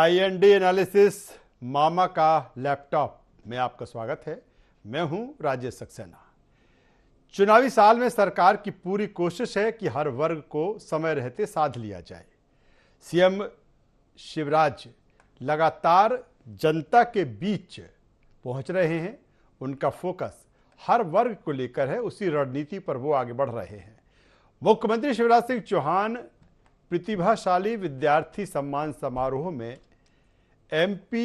IND analysis मामा का laptop में आपका स्वागत है। मैं हूं राजेश सक्सेना। चुनावी साल में सरकार की पूरी कोशिश है कि हर वर्ग को समय रहते साध लिया जाए। सीएम शिवराज लगातार जनता के बीच पहुंच रहे हैं। उनका फोकस हर वर्ग को लेकर है, उसी रणनीति पर वो आगे बढ़ रहे हैं। मुख्यमंत्री शिवराज सिंह चौहान प्रतिभाशाली विद्यार्थी सम्मान समारोह में MP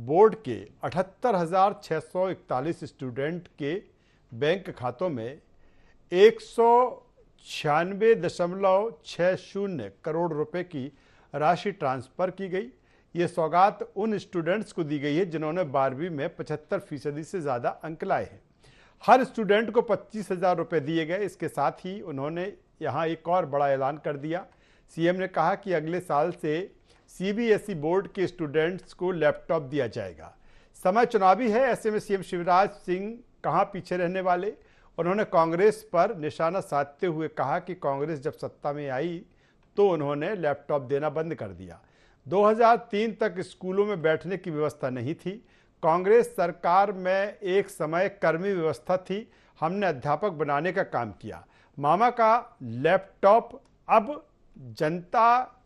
बोर्ड के 78,641 स्टूडेंट के बैंक खातों में 196.60 करोड़ रुपए की राशि ट्रांसफर की गई। ये सौगात उन स्टूडेंट्स को दी गई है जिन्होंने 12वीं में 75% से ज़्यादा अंक लाए हैं। हर स्टूडेंट को 25,000 रुपये दिए गए। इसके साथ ही उन्होंने यहाँ एक और बड़ा ऐलान कर दिया। सीएम ने कहा कि अगले साल से CBSE बोर्ड के स्टूडेंट्स को लैपटॉप दिया जाएगा। समय चुनावी है, ऐसे में सीएम शिवराज सिंह कहाँ पीछे रहने वाले। उन्होंने कांग्रेस पर निशाना साधते हुए कहा कि कांग्रेस जब सत्ता में आई तो उन्होंने लैपटॉप देना बंद कर दिया। 2003 तक स्कूलों में बैठने की व्यवस्था नहीं थी। कांग्रेस सरकार में एक समय कर्मी व्यवस्था थी। हमने अध्यापक बनाने का काम किया। मामा का लैपटॉप अब जनता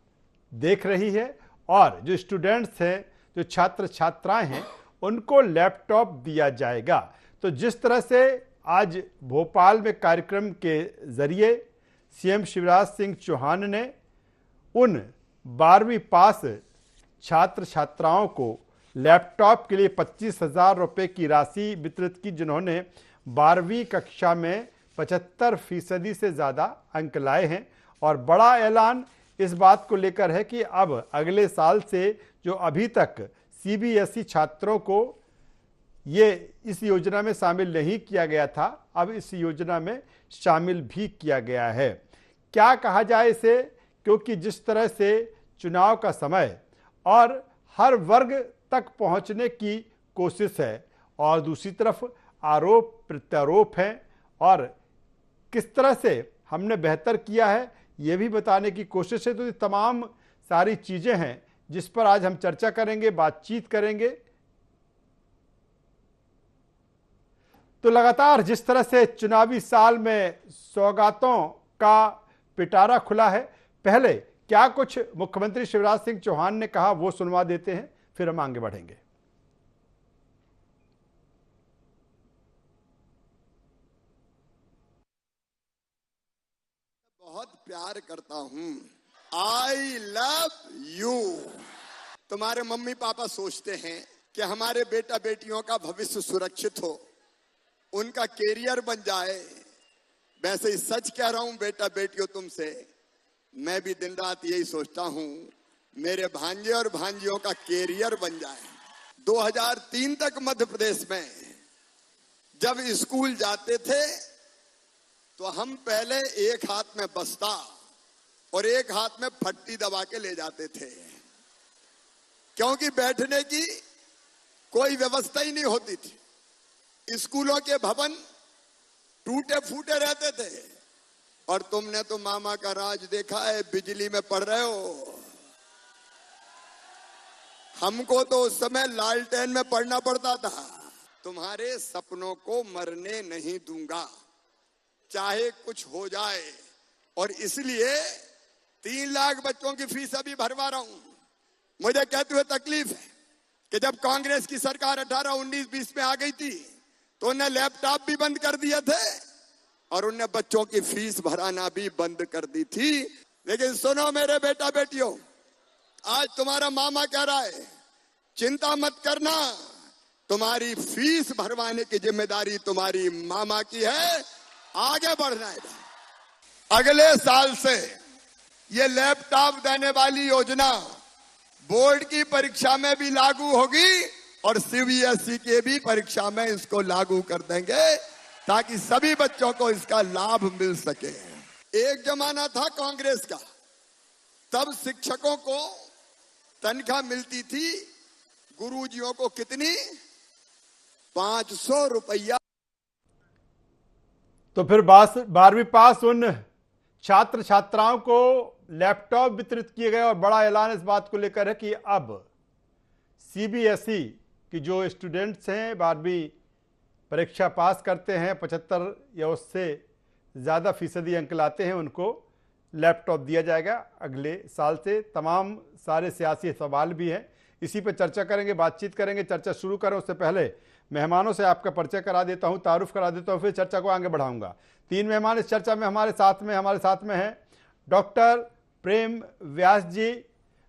देख रही है और जो स्टूडेंट्स हैं, जो छात्र छात्राएं हैं, उनको लैपटॉप दिया जाएगा। तो जिस तरह से आज भोपाल में कार्यक्रम के जरिए सीएम शिवराज सिंह चौहान ने उन 12वीं पास छात्र छात्राओं को लैपटॉप के लिए 25,000 रुपये की राशि वितरित की, जिन्होंने 12वीं कक्षा में 75% से ज़्यादा अंक लाए हैं। और बड़ा ऐलान इस बात को लेकर है कि अब अगले साल से जो अभी तक CBSE छात्रों को ये इस योजना में शामिल नहीं किया गया था, अब इस योजना में शामिल भी किया गया है। क्या कहा जाए इसे, क्योंकि जिस तरह से चुनाव का समय और हर वर्ग तक पहुंचने की कोशिश है और दूसरी तरफ आरोप प्रत्यारोप हैं और किस तरह से हमने बेहतर किया है ये भी बताने की कोशिश है। तो ये तमाम सारी चीज़ें हैं जिस पर आज हम चर्चा करेंगे, बातचीत करेंगे। तो लगातार जिस तरह से चुनावी साल में सौगातों का पिटारा खुला है, पहले क्या कुछ मुख्यमंत्री शिवराज सिंह चौहान ने कहा वो सुनवा देते हैं, फिर हम आगे बढ़ेंगे। बहुत प्यार करता हूं। I love you. तुम्हारे मम्मी पापा सोचते हैं कि हमारे बेटा बेटियों का भविष्य सुरक्षित हो, उनका कैरियर बन जाए। वैसे ही सच कह रहा हूं बेटा बेटियों तुमसे, मैं भी दिन रात यही सोचता हूं मेरे भांजे और भांजियों का कैरियर बन जाए। 2003 तक मध्य प्रदेश में जब स्कूल जाते थे तो हम पहले एक हाथ में बस्ता और एक हाथ में फट्टी दबा के ले जाते थे, क्योंकि बैठने की कोई व्यवस्था ही नहीं होती थी। स्कूलों के भवन टूटे फूटे रहते थे और तुमने तो मामा का राज देखा है, बिजली में पढ़ रहे हो। हमको तो उस समय लालटेन में पढ़ना पड़ता था। तुम्हारे सपनों को मरने नहीं दूंगा, चाहे कुछ हो जाए। और इसलिए 3 लाख बच्चों की फीस अभी भरवा रहा हूं। मुझे कहते हुए तकलीफ है कि जब कांग्रेस की सरकार 18, 19, 20 में आ गई थी तो उन्हें लैपटॉप भी बंद कर दिए थे और उन्हें बच्चों की फीस भराना भी बंद कर दी थी। लेकिन सुनो मेरे बेटा बेटियों, आज तुम्हारा मामा कह रहा है चिंता मत करना, तुम्हारी फीस भरवाने की जिम्मेदारी तुम्हारी मामा की है, आगे बढ़ना है। अगले साल से ये लैपटॉप देने वाली योजना बोर्ड की परीक्षा में भी लागू होगी और CBSE के भी परीक्षा में इसको लागू कर देंगे ताकि सभी बच्चों को इसका लाभ मिल सके। एक जमाना था कांग्रेस का, तब शिक्षकों को तनख्वाह मिलती थी, गुरुजियों को कितनी, 500 रुपया। तो फिर 12वीं पास उन छात्र छात्राओं को लैपटॉप वितरित किए गए और बड़ा ऐलान इस बात को लेकर है कि अब सीबीएसई की जो स्टूडेंट्स हैं 12वीं परीक्षा पास करते हैं, 75 या उससे ज़्यादा फीसदी अंक लाते हैं, उनको लैपटॉप दिया जाएगा अगले साल से। तमाम सारे सियासी सवाल भी हैं, इसी पर चर्चा करेंगे, बातचीत करेंगे। चर्चा शुरू करें उससे पहले मेहमानों से आपका परिचय करा देता हूं, तारुफ करा देता हूं, फिर चर्चा को आगे बढ़ाऊंगा। 3 मेहमान इस चर्चा में हमारे साथ में हैं। डॉक्टर प्रेम व्यास जी,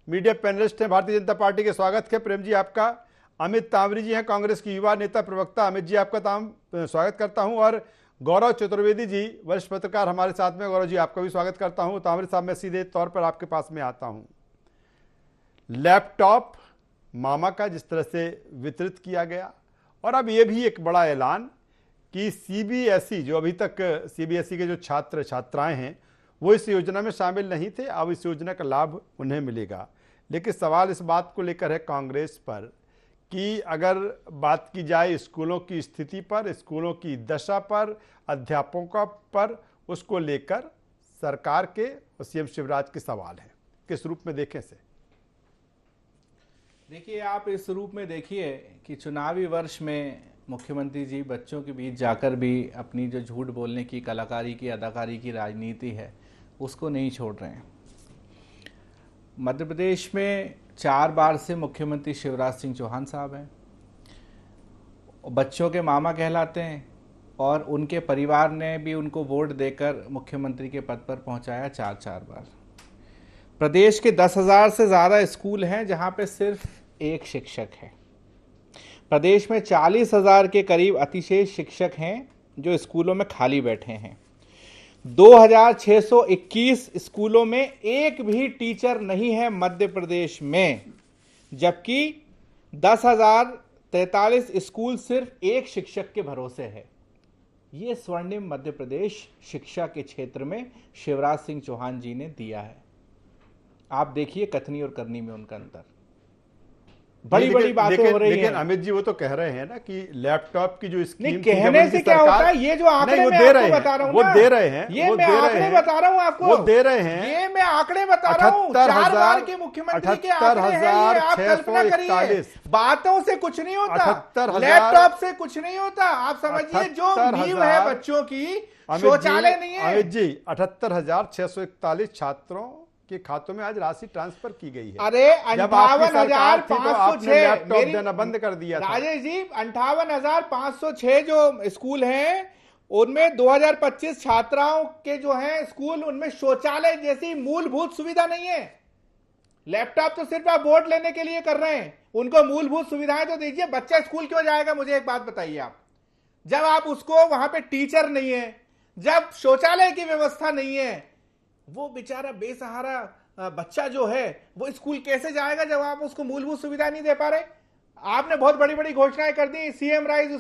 मीडिया पैनलिस्ट हैं, भारतीय जनता पार्टी के। स्वागत है प्रेम जी आपका। अमित तांवरी जी हैं, कांग्रेस की युवा नेता प्रवक्ता। अमित जी आपका स्वागत करता हूं। और गौरव चतुर्वेदी जी, वरिष्ठ पत्रकार, हमारे साथ में। गौरव जी आपका भी स्वागत करता हूं। तांवरी साहब, मैं सीधे तौर पर आपके पास में आता हूं। लैपटॉप मामा का जिस तरह से वितरित किया गया, और अब ये भी एक बड़ा ऐलान कि सीबीएसई, जो अभी तक सीबीएसई के जो छात्र छात्राएं हैं वो इस योजना में शामिल नहीं थे, अब इस योजना का लाभ उन्हें मिलेगा। लेकिन सवाल इस बात को लेकर है कांग्रेस पर कि अगर बात की जाए स्कूलों की स्थिति पर, स्कूलों की दशा पर, अध्यापकों पर, उसको लेकर सरकार के और सीएम शिवराज के सवाल हैं। किस रूप में देखें से? देखिए, आप इस रूप में देखिए कि चुनावी वर्ष में मुख्यमंत्री जी बच्चों के बीच जाकर भी अपनी जो झूठ बोलने की, कलाकारी की, अदाकारी की राजनीति है उसको नहीं छोड़ रहे हैं। मध्य प्रदेश में 4 बार से मुख्यमंत्री शिवराज सिंह चौहान साहब हैं, बच्चों के मामा कहलाते हैं, और उनके परिवार ने भी उनको वोट देकर मुख्यमंत्री के पद पर पहुंचाया 4 बार। प्रदेश के 10,000 से ज़्यादा स्कूल हैं जहां पे सिर्फ एक शिक्षक है। प्रदेश में 40,000 के करीब अतिशेष शिक्षक हैं जो स्कूलों में खाली बैठे हैं। 2,621 स्कूलों में एक भी टीचर नहीं है मध्य प्रदेश में, जबकि 10,043 स्कूल सिर्फ एक शिक्षक के भरोसे है। ये स्वर्णिम मध्य प्रदेश शिक्षा के क्षेत्र में शिवराज सिंह चौहान जी ने दिया है। आप देखिए कथनी और करनी में उनका अंतर। बड़ी बड़ी बातें हो रही हैं। लेकिन अमित जी वो तो कह रहे हैं ना कि लैपटॉप की जो स्कीम नहीं, कहने से क्या होता है, ये जो आंकड़े मैं आपको बता रहा हूँ, वो दे रहे हैं, ये मैं आंकड़े बता रहा हूँ आपको, वो दे रहे हैं, ये मैं आंकड़े बता रहा हूँ। 4 बार के मुख्यमंत्री के आंकड़े हैं ये, आप कल्पना करिए। बातों से कुछ नहीं होता, लैपटॉप से कुछ नहीं होता। आप समझिए जो नींव है बच्चों की, शौचालय नहीं है। अमित जी, 78,641 छात्रों के खातों में आज राशि ट्रांसफर की गई है। अरे 58,506 लैपटॉप देना बंद कर दिया था। राजेश जी, 58,506 जो स्कूल हैं उनमें 2025 छात्राओं के जो हैं स्कूल, उनमें शौचालय जैसी मूलभूत सुविधा नहीं है। लैपटॉप तो सिर्फ आप वोट लेने के लिए कर रहे हैं, उनको मूलभूत सुविधाएं तो दीजिए। बच्चा स्कूल क्यों जाएगा, मुझे एक बात बताइए आप। जब आप उसको वहां पे टीचर नहीं है, जब शौचालय की व्यवस्था नहीं है, वो बेचारा बेसहारा बच्चा जो है वो स्कूल कैसे जाएगा जब आप उसको मूलभूत सुविधा नहीं दे पा रहे। आपने बहुत बड़ी बड़ी घोषणाएं कर दी, सीएम राइज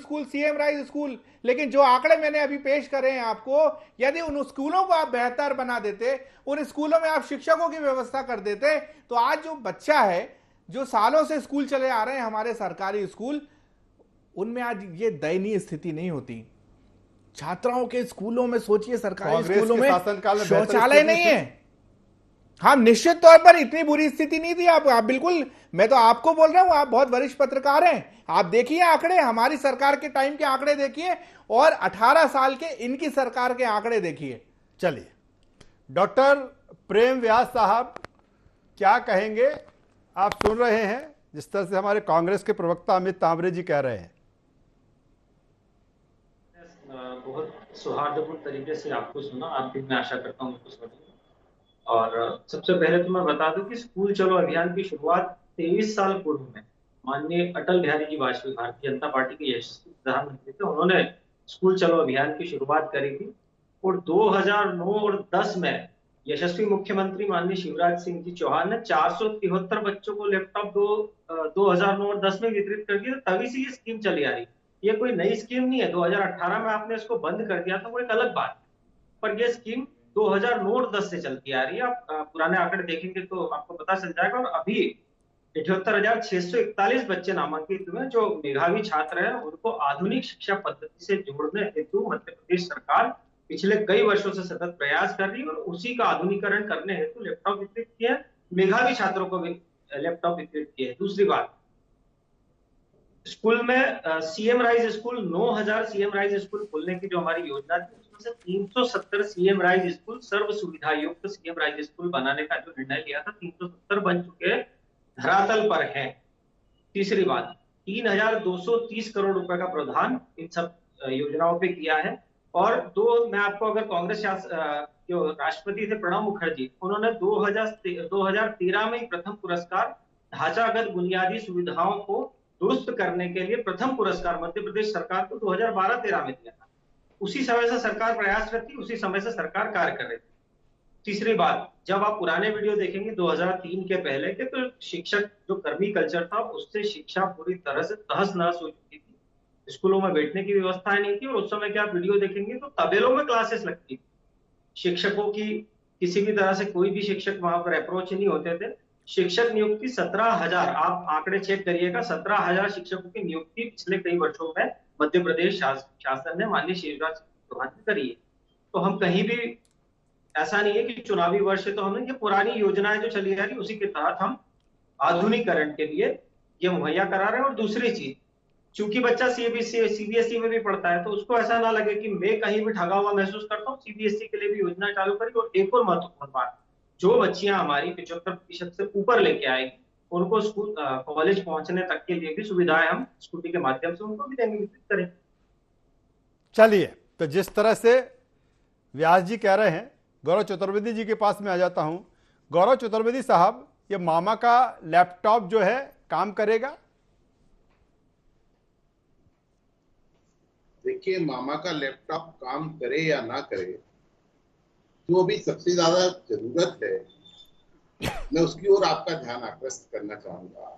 स्कूल, लेकिन जो आंकड़े मैंने अभी पेश करे हैं आपको, यदि उन स्कूलों को आप बेहतर बना देते, उन स्कूलों में आप शिक्षकों की व्यवस्था कर देते, तो आज जो बच्चा है, जो सालों से स्कूल चले आ रहे हैं हमारे सरकारी स्कूल, उनमें आज ये दयनीय स्थिति नहीं होती। छात्राओं के स्कूलों में सोचिए, सरकारी स्कूलों में शौचालय नहीं है। हाँ, निश्चित तौर पर इतनी बुरी स्थिति नहीं थी। आप बिल्कुल, मैं तो आपको बोल रहा हूं, आप बहुत वरिष्ठ पत्रकार हैं, आप देखिए आंकड़े, हमारी सरकार के टाइम के आंकड़े देखिए और 18 साल के इनकी सरकार के आंकड़े देखिए। चलिए, डॉक्टर प्रेम व्यास साहब क्या कहेंगे? आप सुन रहे हैं जिस तरह से हमारे कांग्रेस के प्रवक्ता अमित तांवरे जी कह रहे हैं। बहुत सौहार्दपूर्ण तरीके से आपको सुना, आप भी मैं आशा करता हूँ आपको सुना। और सबसे पहले तो मैं बता दूं कि स्कूल चलो अभियान की शुरुआत 23 साल पूर्व में माननीय अटल बिहारी जी वाजपेयी, भारतीय जनता पार्टी के यशस्वी प्रधानमंत्री थे, उन्होंने स्कूल चलो अभियान की शुरुआत करी थी। और 2009 और 10 में यशस्वी मुख्यमंत्री माननीय शिवराज सिंह जी चौहान ने 473 बच्चों को लैपटॉप 2009 और 10 में वितरित कर दिया। तभी से ये स्कीम चली आ रही। ये कोई नई स्कीम नहीं है। 2018 में आपने इसको बंद कर दिया था, वो एक अलग बात है, पर ये स्कीम 2009 और 10 से चलती आ रही है। आप पुराने आंकड़े देखेंगे तो आपको पता चल जाएगा। और अभी 78,641 बच्चे नामांकित हुए जो मेधावी छात्र हैं, उनको आधुनिक शिक्षा पद्धति से जोड़ने हेतु मध्य प्रदेश सरकार पिछले कई वर्षों से सतत प्रयास कर रही है और उसी का आधुनिकीकरण करने हेतु लैपटॉप वितरित किए, मेधावी छात्रों को भी लैपटॉप वितरित किए। दूसरी बात, स्कूल में CM rise school 9000 CM rise school खोलने की जो हमारी योजना थी, उसमें से 370 सीएम राइज स्कूल, सर्व सुविधा युक्त सीएम राइज स्कूल बनाने का जो निर्णय लिया था, 370 बन चुके हैं, धरातल पर है। तीसरी बात, 3230 करोड़ रुपए का प्रावधान इन सब योजनाओं पे किया है। और मैं आपको अगर कांग्रेस जो राष्ट्रपति थे प्रणब मुखर्जी, उन्होंने 2013 में प्रथम पुरस्कार ढांचागत बुनियादी सुविधाओं को दुरुस्त करने के लिए प्रथम पुरस्कार मध्य प्रदेश सरकार को 2012-13 में दिया था। उसी समय से सरकार प्रयासरत थी, उसी समय से सरकार कार्य कर रही थी। तीसरी बात, जब आप पुराने वीडियो देखेंगे 2003 के पहले के, तो शिक्षक जो कर्मी कल्चर था, उससे शिक्षा पूरी तरह से तहस नहस हो चुकी थी। स्कूलों में बैठने की व्यवस्थाएं नहीं थी, और उस समय के आप वीडियो देखेंगे तो तबेलों में क्लासेस लगती थी। शिक्षकों की किसी भी तरह से कोई भी शिक्षक वहां पर अप्रोच नहीं होते थे। शिक्षक नियुक्ति 17,000, आप आंकड़े चेक करिएगा, 17,000 शिक्षकों की नियुक्ति पिछले कई वर्षों में मध्य प्रदेश शासन ने माननीय शिवराज चौहान ने करी है। तो हम कहीं भी ऐसा नहीं है कि चुनावी वर्ष है तो हमने ये पुरानी योजनाएं जो चली आ रही उसी के तहत हम आधुनिकीकरण के लिए ये मुहैया करा रहे हैं। और दूसरी चीज, चूंकि बच्चा सीबीएसई में भी पढ़ता है, तो उसको ऐसा ना लगे कि मैं कहीं भी ठगा हुआ महसूस करता हूँ, सीबीएसई के लिए भी योजना चालू करी। और एक और महत्वपूर्ण बात, जो बच्चियां हमारी 75% से ऊपर लेके आएगी, उनको स्कूल कॉलेज पहुंचने तक के लिए भी सुविधाएं हम स्कूटी के माध्यम से उनको भी देंगे, वितरित करें। चलिए, तो जिस तरह से व्यास जी कह रहे हैं, गौरव चतुर्वेदी जी के पास में आ जाता हूं। गौरव चतुर्वेदी साहब, ये मामा का लैपटॉप जो है काम करेगा? देखिए, मामा का लैपटॉप काम करे या ना करे, जो अभी सबसे ज्यादा जरूरत है, मैं उसकी ओर आपका ध्यान आकर्षित करना चाहूंगा।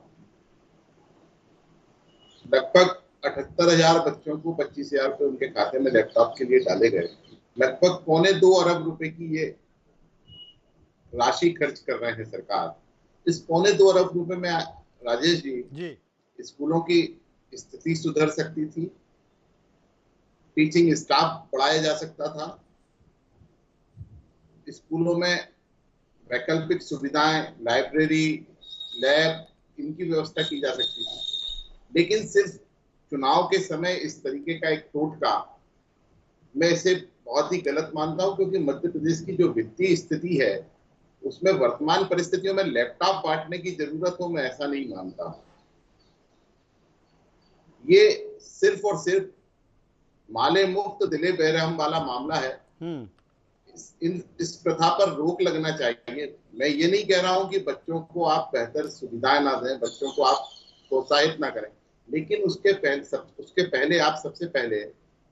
लगभग 78,000 बच्चों को 25,000 रुपए उनके खाते में लैपटॉप के लिए डाले गए। लगभग 2.25 अरब रुपए की ये राशि खर्च कर रहे हैं सरकार। इस 2.25 अरब रुपए में राजेश जी, स्कूलों की स्थिति सुधर सकती थी, टीचिंग स्टाफ बढ़ाया जा सकता था, स्कूलों में वैकल्पिक सुविधाएं, लाइब्रेरी, लैब, इनकी व्यवस्था की जा सकती थी। लेकिन सिर्फ चुनाव के समय इस तरीके का एक टोटका, मैं इसे बहुत ही गलत मानता हूं, क्योंकि मध्य प्रदेश की जो वित्तीय स्थिति है उसमें वर्तमान परिस्थितियों में लैपटॉप बांटने की जरूरत हो, मैं ऐसा नहीं मानता। ये सिर्फ और सिर्फ माले मुफ्त दिले बेरहम वाला मामला है। इस प्रथा पर रोक लगना चाहिए। मैं ये नहीं कह रहा हूं कि बच्चों को आप बेहतर सुविधाएं ना दें, बच्चों को आप प्रोत्साहित ना करें, लेकिन उसके पहले आप सबसे पहले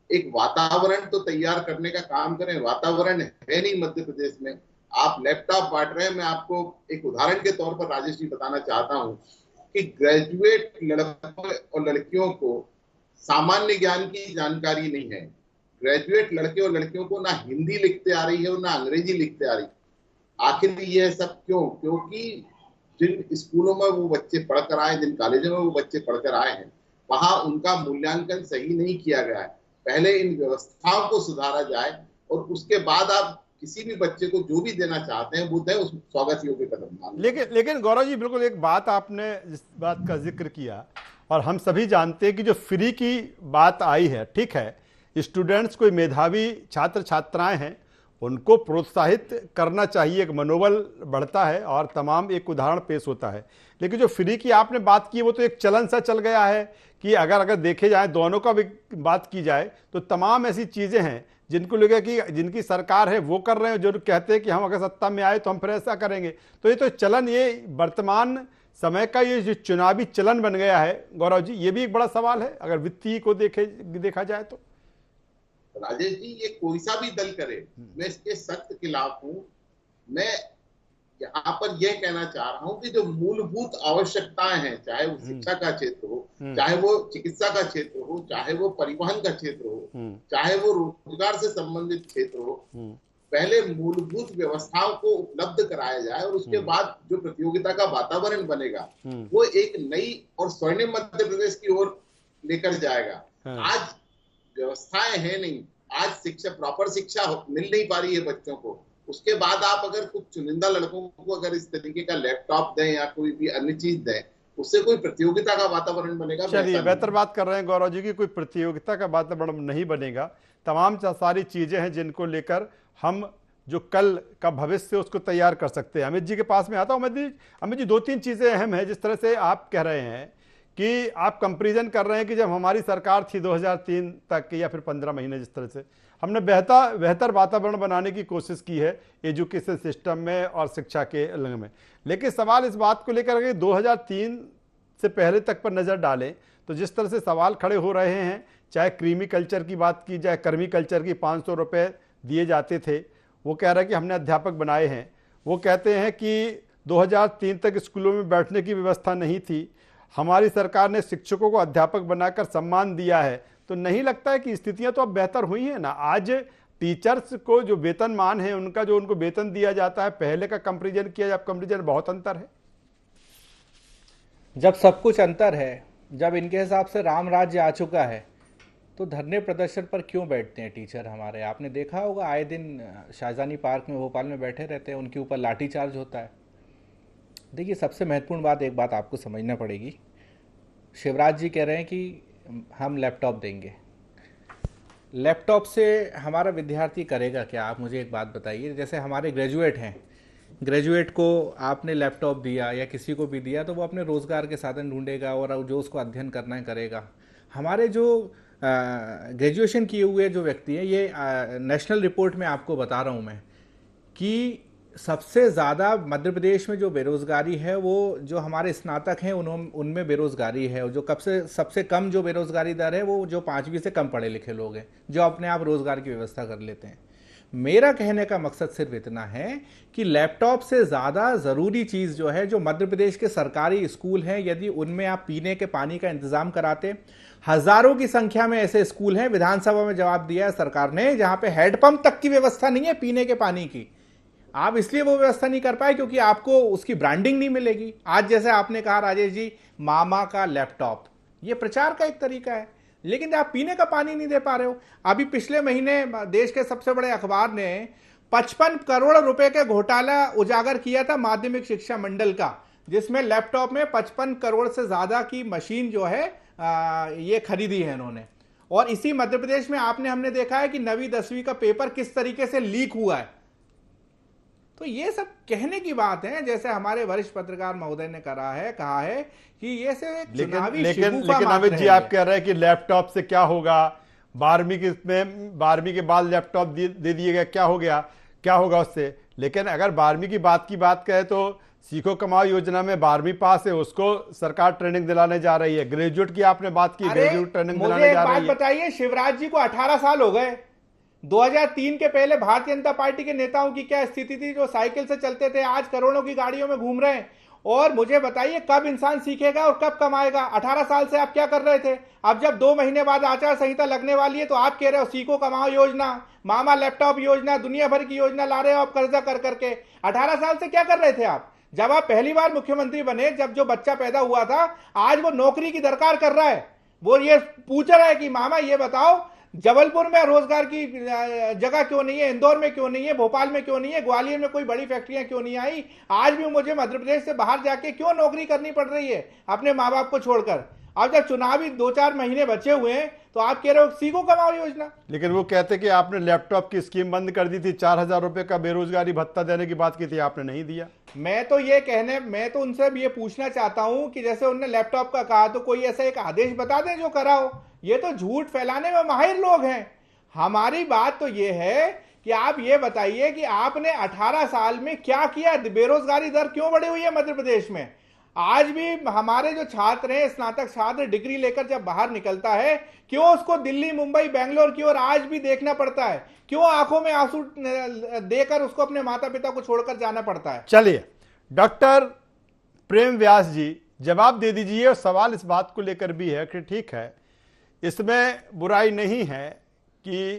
एक वातावरण तो तैयार करने का काम करें। वातावरण है नहीं मध्य प्रदेश में, आप लैपटॉप बांट रहे हैं। मैं आपको एक उदाहरण के तौर पर राजेश जी बताना चाहता हूं कि ग्रेजुएट लड़कों और लड़कियों को सामान्य ज्ञान की जानकारी नहीं है। ग्रेजुएट लड़के और लड़कियों को ना हिंदी लिखते आ रही है और ना अंग्रेजी लिखते आ रही। आखिर यह सब क्यों? क्योंकि जिन स्कूलों में वो बच्चे पढ़कर आए, जिन कॉलेजों में वो बच्चे पढ़कर आए हैं, वहां उनका मूल्यांकन सही नहीं किया गया है। पहले इन व्यवस्थाओं को सुधारा जाए और उसके बाद आप किसी भी बच्चे को जो भी देना चाहते हैं वो दें, उस स्वागत योग्य कदम मान। लेकिन गौरव जी, बिल्कुल एक बात आपने जिस बात का जिक्र किया, और हम सभी जानते हैं कि जो फ्री की बात आई है, ठीक है, स्टूडेंट्स कोई मेधावी छात्र छात्राएं हैं, उनको प्रोत्साहित करना चाहिए, एक मनोबल बढ़ता है और तमाम एक उदाहरण पेश होता है। लेकिन जो फ्री की आपने बात की वो तो एक चलन सा चल गया है कि अगर देखे जाए, दोनों का भी बात की जाए तो तमाम ऐसी चीज़ें हैं जिनको लगे कि जिनकी सरकार है वो कर रहे हैं, जो कहते हैं कि हम अगर सत्ता में आए तो हम फिर ऐसा करेंगे। तो ये तो चलन, ये वर्तमान समय का ये जो चुनावी चलन बन गया है गौरव जी, ये भी एक बड़ा सवाल है अगर वित्तीय को देखा जाए तो। राजेश जी, ये कोई सा भी दल करे, मैं इसके सख्त खिलाफ हूं। मैं यहाँ पर यह कहना चाह रहा हूं कि जो मूलभूत आवश्यकताएं हैं, चाहे वो शिक्षा का क्षेत्र हो, चाहे वो चिकित्सा का क्षेत्र हो, चाहे वो परिवहन का क्षेत्र हो, चाहे वो रोजगार से संबंधित क्षेत्र हो, पहले मूलभूत व्यवस्थाओं को उपलब्ध कराया जाए और उसके बाद जो प्रतियोगिता का वातावरण बनेगा वो एक नई और स्वर्णिम मध्य प्रदेश की ओर लेकर जाएगा। आज व्यवस्थाएं है नहीं, आज शिक्षा, प्रॉपर शिक्षा मिल नहीं पा रही है बच्चों को। उसके बाद आप अगर कुछ चुनिंदा लड़कों को अगर इस तरीके का लैपटॉप दें या कोई भी अन्य चीज दें, उससे कोई प्रतियोगिता का वातावरण बनेगा? चलिए, बेहतर बात कर रहे हैं गौरव जी की कोई प्रतियोगिता का वातावरण नहीं बनेगा। तमाम सारी चीजें हैं जिनको लेकर हम जो कल का भविष्य उसको तैयार कर सकते हैं। अमित जी के पास में आता हूं। अमित जी, 2-3 चीजें अहम हैं। जिस तरह से आप कह रहे हैं कि आप कंपैरिजन कर रहे हैं कि जब हमारी सरकार थी 2003 तक या फिर 15 महीने, जिस तरह से हमने बेहतर वातावरण बनाने की कोशिश की है एजुकेशन सिस्टम में और शिक्षा के रंग में। लेकिन सवाल इस बात को लेकर कि 2003 से पहले तक पर नज़र डालें तो जिस तरह से सवाल खड़े हो रहे हैं, चाहे क्रीमी कल्चर की बात की जाए, कर्मी कल्चर की 500 रुपये दिए जाते थे, वो कह रहा है कि हमने अध्यापक बनाए हैं। वो कहते हैं कि 2003 तक स्कूलों में बैठने की व्यवस्था नहीं थी, हमारी सरकार ने शिक्षकों को अध्यापक बनाकर सम्मान दिया है। तो नहीं लगता है कि स्थितियां तो अब बेहतर हुई हैं ना? आज टीचर्स को जो वेतनमान है उनका, जो उनको वेतन दिया जाता है, पहले का कंपैरिजन किया, जब कंपैरिजन बहुत अंतर है। जब सब कुछ अंतर है, जब इनके हिसाब से राम राज्य आ चुका है, तो धरने प्रदर्शन पर क्यों बैठते हैं टीचर हमारे? आपने देखा होगा आए दिन शाहजहानी पार्क में भोपाल में बैठे रहते हैं, उनके ऊपर लाठीचार्ज होता है। देखिए, सबसे महत्वपूर्ण बात, एक बात आपको समझना पड़ेगी। शिवराज जी कह रहे हैं कि हम लैपटॉप देंगे। लैपटॉप से हमारा विद्यार्थी करेगा क्या? आप मुझे एक बात बताइए। जैसे हमारे ग्रेजुएट हैं, ग्रेजुएट को आपने लैपटॉप दिया या किसी को भी दिया तो वो अपने रोज़गार के साधन ढूंढेगा और जो उसको अध्ययन करना है करेगा। हमारे जो ग्रेजुएशन किए हुए जो व्यक्ति हैं, ये नेशनल रिपोर्ट में आपको बता रहा हूँ मैं कि सबसे ज़्यादा मध्य प्रदेश में जो बेरोज़गारी है वो जो हमारे स्नातक हैं उनमें बेरोज़गारी है। और जो सबसे कम जो बेरोज़गारी दर है वो जो 5वीं से कम पढ़े लिखे लोग हैं, जो अपने आप रोज़गार की व्यवस्था कर लेते हैं। मेरा कहने का मकसद सिर्फ इतना है कि लैपटॉप से ज़्यादा ज़रूरी चीज़ जो है, जो मध्य प्रदेश के सरकारी स्कूल हैं, यदि उनमें आप पीने के पानी का इंतज़ाम कराते। हज़ारों की संख्या में ऐसे स्कूल हैं, विधानसभा में जवाब दिया है सरकार ने, जहाँ पे हैंडपंप तक की व्यवस्था नहीं है पीने के पानी की। आप इसलिए वो व्यवस्था नहीं कर पाए क्योंकि आपको उसकी ब्रांडिंग नहीं मिलेगी। आज जैसे आपने कहा राजेश जी, मामा का लैपटॉप, ये प्रचार का एक तरीका है, लेकिन आप पीने का पानी नहीं दे पा रहे हो। अभी पिछले महीने देश के सबसे बड़े अखबार ने 55 करोड़ रुपए के घोटाला उजागर किया था माध्यमिक शिक्षा मंडल का, जिसमें लैपटॉप में 55 करोड़ से ज्यादा की मशीन जो है ये खरीदी है इन्होंने। और इसी मध्य प्रदेश में हमने देखा है कि 9वीं 10वीं का पेपर किस तरीके से लीक हुआ है। तो ये सब कहने की बात है, जैसे हमारे वरिष्ठ पत्रकार महोदय ने कहा है कि ये से चुनावी लेकिन अमित जी, आप कह रहे हैं कि लैपटॉप से क्या होगा? 12वीं के बाद लैपटॉप दे दिए गए, क्या होगा उससे? लेकिन अगर 12वीं की बात करें तो सीखो कमाओ योजना में 12वीं पास है उसको सरकार ट्रेनिंग दिलाने जा रही है। ग्रेजुएट की आपने बात की, ग्रेजुएट ट्रेनिंग दिलाने जा रही है। मुझे बताइए, शिवराज जी को 18 साल हो गए। 2003 के पहले भारतीय जनता पार्टी के नेताओं की क्या स्थिति थी, जो साइकिल से चलते थे, आज करोड़ों की गाड़ियों में घूम रहे हैं। और मुझे बताइए, कब इंसान सीखेगा और कब कमाएगा? 18 साल से आप क्या कर रहे थे? अब जब 2 महीने बाद आचार संहिता लगने वाली है तो आप कह रहे हो सीखो कमाओ योजना, मामा लैपटॉप योजना, दुनिया भर की योजना ला रहे हो आप कर्जा कर करके। 18 साल से क्या कर रहे थे आप? जब आप पहली बार मुख्यमंत्री बने, जब जो बच्चा पैदा हुआ था, आज वो नौकरी की दरकार कर रहा है। वो ये पूछ रहा है कि मामा ये बताओ, जबलपुर में रोजगार की जगह क्यों नहीं है, इंदौर में क्यों नहीं है, भोपाल में क्यों नहीं है, ग्वालियर में कोई बड़ी फैक्ट्रियां क्यों नहीं आई? आज भी मुझे मध्य प्रदेश से बाहर जाके क्यों नौकरी करनी पड़ रही है अपने माँ बाप को छोड़कर? अब जब चुनावी 2-4 महीने बचे हुए हैं तो आप कह रहे हो सीखो कमाओ योजना। लेकिन वो कहते कि आपने लैपटॉप की स्कीम बंद कर दी थी, 4000 रुपए का बेरोजगारी भत्ता देने की बात की थी, आपने नहीं दिया। मैं तो उनसे ये पूछना चाहता हूं कि जैसे उन्होंने लैपटॉप का कहा, तो कोई ऐसा एक आदेश बता दें जो कराओ। ये तो झूठ फैलाने में माहिर लोग हैं। हमारी बात तो ये है कि आप ये बताइए कि आपने 18 साल में क्या किया? बेरोजगारी दर क्यों बढ़ी हुई है मध्य प्रदेश में? आज भी हमारे जो छात्र हैं, स्नातक छात्र, डिग्री लेकर जब बाहर निकलता है, क्यों उसको दिल्ली, मुंबई, बेंगलोर की ओर आज भी देखना पड़ता है? क्यों आंखों में आंसू देकर उसको अपने माता पिता को छोड़कर जाना पड़ता है? चलिए, डॉक्टर प्रेम व्यास जी जवाब दे दीजिए। और सवाल इस बात को लेकर भी है कि ठीक है, इसमें बुराई नहीं है कि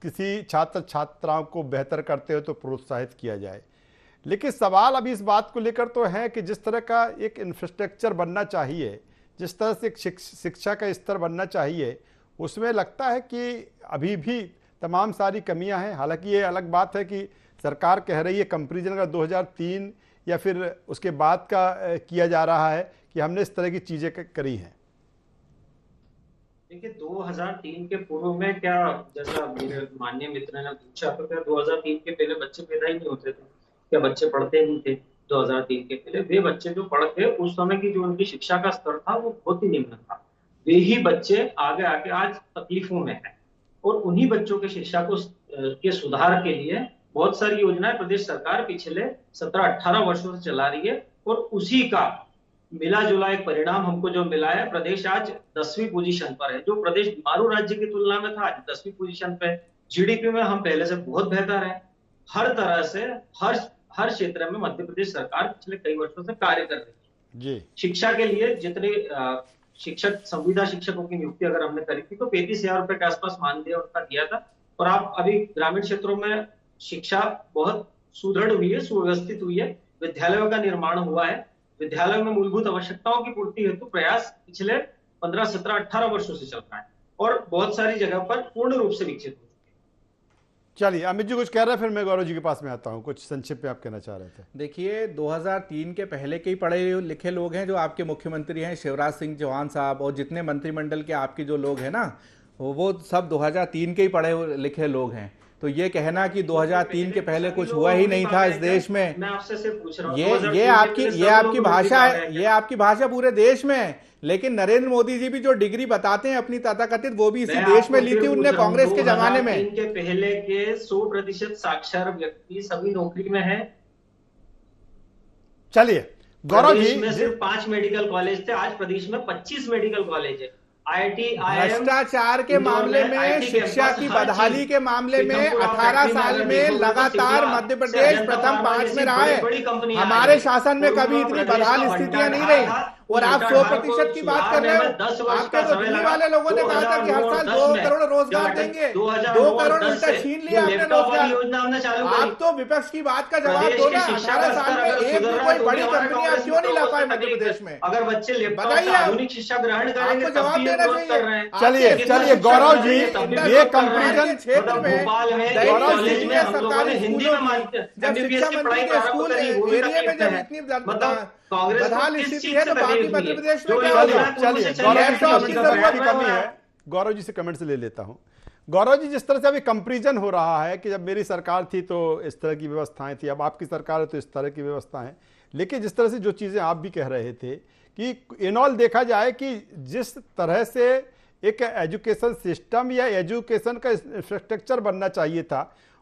किसी छात्र छात्राओं को बेहतर करते हो तो प्रोत्साहित किया जाए, लेकिन सवाल अभी इस बात को लेकर तो है कि जिस तरह का एक इंफ्रास्ट्रक्चर बनना चाहिए, जिस तरह से शिक्षा का स्तर बनना चाहिए, उसमें लगता है कि अभी भी तमाम सारी कमियां हैं। हालांकि ये अलग बात है कि सरकार कह रही है कंपैरिजन अगर 2003 या फिर उसके बाद का किया जा रहा है कि हमने इस तरह की चीजें करी हैं? देखिए 2003 के पूर्व में क्या, जैसा मेरे माननीय मित्र ने पूछा, तो क्या 2003 के पहले बच्चे पैदा ही नहीं होते थे? क्या बच्चे पढ़ते नहीं थे 2003 के पहले? वे बच्चे जो पढ़ते, उस समय की जो उनकी शिक्षा का स्तर था वो बहुत ही निम्न था। वे ही बच्चे आगे आके आज तकलीफों में हैं, और उन्हीं बच्चों की शिक्षा को के सुधार के लिए बहुत सारी योजनाएं प्रदेश सरकार पिछले 17-18 वर्षों से चला रही है, और उसी का मिला जुला एक परिणाम हमको जो मिला है। प्रदेश आज 10वीं पोजीशन पर है। जो प्रदेश बीमारू राज्य की तुलना में था, आज 10वीं पोजीशन पे। जीडीपी में हम पहले से बहुत बेहतर है। हर तरह से हर क्षेत्र में मध्य प्रदेश सरकार पिछले कई वर्षों से कार्य कर रही है जी। शिक्षा के लिए जितने शिक्षक, संविदा शिक्षकों की नियुक्ति अगर हमने करी थी, तो 35,000 रुपए के आसपास मानदेय उनका दिया था। और आप अभी ग्रामीण क्षेत्रों में शिक्षा बहुत सुदृढ़ हुई है, सुव्यवस्थित हुई है, विद्यालयों का निर्माण हुआ है। विद्यालयों में मूलभूत आवश्यकताओं की पूर्ति हेतु प्रयास पिछले 15, 17, 18 वर्षों से चल रहा है, और बहुत सारी जगह पर पूर्ण रूप से विकसित हो चुके हैं। चलिए, अमित जी कुछ कह रहे हैं, फिर मैं गौरव जी के पास में आता हूं। कुछ संक्षिप्त में आप कहना चाह रहे थे? देखिए 2003 के पहले के ही पढ़े लिखे लोग हैं जो आपके मुख्यमंत्री हैं, शिवराज सिंह चौहान साहब, और जितने मंत्रिमंडल के आपके जो लोग हैं ना, वो सब 2003 के ही पढ़े लिखे लोग हैं। तो ये कहना कि 2003 के पहले कुछ हुआ ही नहीं था इस देश में, मैं आपसे सिर्फ पूछ रहा हूं, ये आपकी भाषा है, ये आपकी भाषा पूरे देश में है। लेकिन नरेंद्र मोदी जी भी जो डिग्री बताते हैं अपनी तथाकथित, वो भी इसी देश में ली थी उनने कांग्रेस के जमाने में। 2003 के पहले के 100% साक्षर व्यक्ति सभी नौकरी में है। चलिए गौरव जी, में सिर्फ 5 मेडिकल कॉलेज थे, आज प्रदेश में 25 मेडिकल कॉलेज है। IIT, भ्रष्टाचार के मामले में, शिक्षा की बदहाली के मामले में 18 साल में लगातार मध्य प्रदेश प्रथम 5 में रहा है। हमारे शासन में कभी इतनी बदहाल स्थितियां नहीं रही। और आप 100% की बात कर रहे हो। आपके तो दिल्ली वाले लोगों ने कहा था कि हर साल 2 करोड़ रोजगार देंगे, 2 करोड़ उल्टा छीन लिया आपने रोजगार। आप तो विपक्ष की बात का जवाब दो ना। 18 साल में एक भी कोई बड़ी कंपनी आप क्यों नहीं ला पाए मध्य प्रदेश में? अगर बच्चे बताइए, आधुनिक शिक्षा ग्रहण करेंगे, आपको जवाब देना चाहिए। चलिए गौरव जी, ये कंपैरिजन क्षेत्र में गौरव जी ने सरकारी हिंदी में मानते हैं, जब शिक्षा मंत्री के स्कूल एरिया में जब इतनी बदहाल स्थिति है, तो बाकी मध्य प्रदेश में क्या होगा? चलिए गौरव जी से कमेंट से ले लेता हूं। गौरव जी, जिस तरह से अभी कंपैरिजन हो रहा है कि जब मेरी सरकार थी तो इस तरह की व्यवस्थाएं थी, अब आपकी सरकार है तो इस तरह की व्यवस्था है, लेकिन जिस तरह से जो चीजें आप भी कह रहे थे कि इन ऑल देखा जाए कि जिस तरह से एक एजुकेशन सिस्टम या एजुकेशन का इंफ्रास्ट्रक्चर बनना चाहिए था,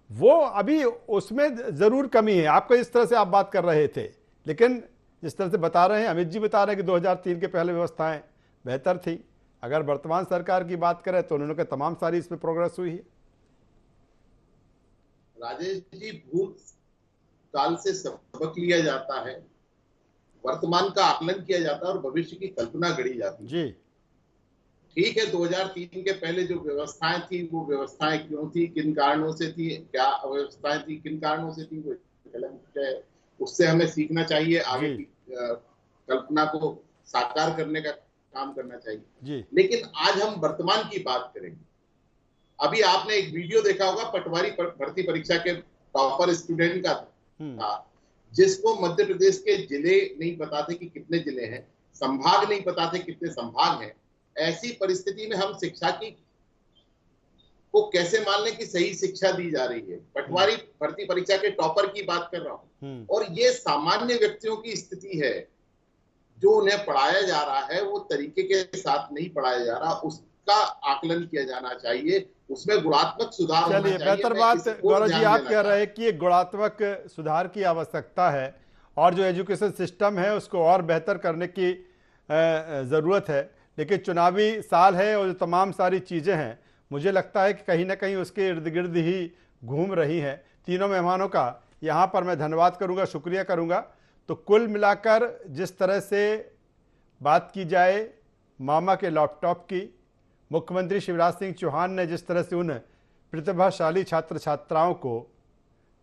वो अभी उसमें जरूर कमी है। आपको इस तरह से आप बात कर रहे थे, लेकिन जिस तरह से बता रहे हैं, अमित जी बता रहे हैं कि 2003 के पहले व्यवस्थाएं बेहतर थी। अगर वर्तमान सरकार की बात करें तो उन्होंने कहा तमाम सारी इसमें प्रोग्रेस हुई है। राजेश जी, भूतकाल से सबक लिया जाता है, वर्तमान का आकलन किया जाता है और भविष्य की कल्पना गढ़ी जाती है। जी ठीक है, 2003 के पहले जो व्यवस्थाएं थी, वो व्यवस्थाएं क्यों थी, किन कारणों से थी, क्या अव्यवस्थाएं थी, किन कारणों से थी, वो उससे हमें सीखना चाहिए, आगे की कल्पना को साकार करने का काम करना चाहिए जी। लेकिन आज हम वर्तमान की बात करेंगे। अभी आपने एक वीडियो देखा होगा पटवारी भर्ती परीक्षा के टॉपर स्टूडेंट का था, जिसको मध्य प्रदेश के जिले नहीं पता थे कि कितने जिले हैं, संभाग नहीं पता थे कितने संभाग हैं। ऐसी परिस्थिति में हम शिक्षा की को कैसे मान लें कि सही शिक्षा दी जा रही है? पटवारी भर्ती परीक्षा के टॉपर की बात कर रहा हूं। और ये सामान्य व्यक्तियों की स्थिति है, जो उन्हें पढ़ाया जा रहा है वो तरीके के साथ नहीं पढ़ाया जा रहा, उसका आकलन किया जाना चाहिए, उसमें गुणात्मक सुधार होना चाहिए। बेहतर बात गौरव जी आप कह रहे हैं कि गुणात्मक सुधार की आवश्यकता है और जो एजुकेशन सिस्टम है उसको और बेहतर करने की जरूरत है। लेकिन चुनावी साल है और जो तमाम सारी चीजें हैं, मुझे लगता है कि कहीं ना कहीं उसके इर्द गिर्द ही घूम रही हैं। तीनों मेहमानों का यहाँ पर मैं धन्यवाद करूँगा, शुक्रिया करूँगा। तो कुल मिलाकर जिस तरह से बात की जाए मामा के लैपटॉप की, मुख्यमंत्री शिवराज सिंह चौहान ने जिस तरह से उन प्रतिभाशाली छात्र छात्राओं को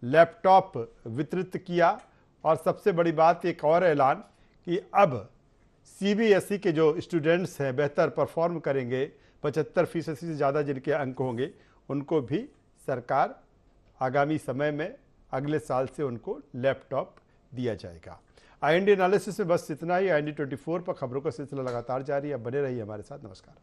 लैपटॉप वितरित किया, और सबसे बड़ी बात एक और ऐलान कि अब CBSE के जो स्टूडेंट्स हैं बेहतर परफॉर्म करेंगे, 75% से ज़्यादा जिनके अंक होंगे, उनको भी सरकार आगामी समय में अगले साल से उनको लैपटॉप दिया जाएगा। IND एनालिसिस में बस इतना ही। IND 24 पर खबरों का सिलसिला लगातार जारी है। बने रहिए हमारे साथ। नमस्कार।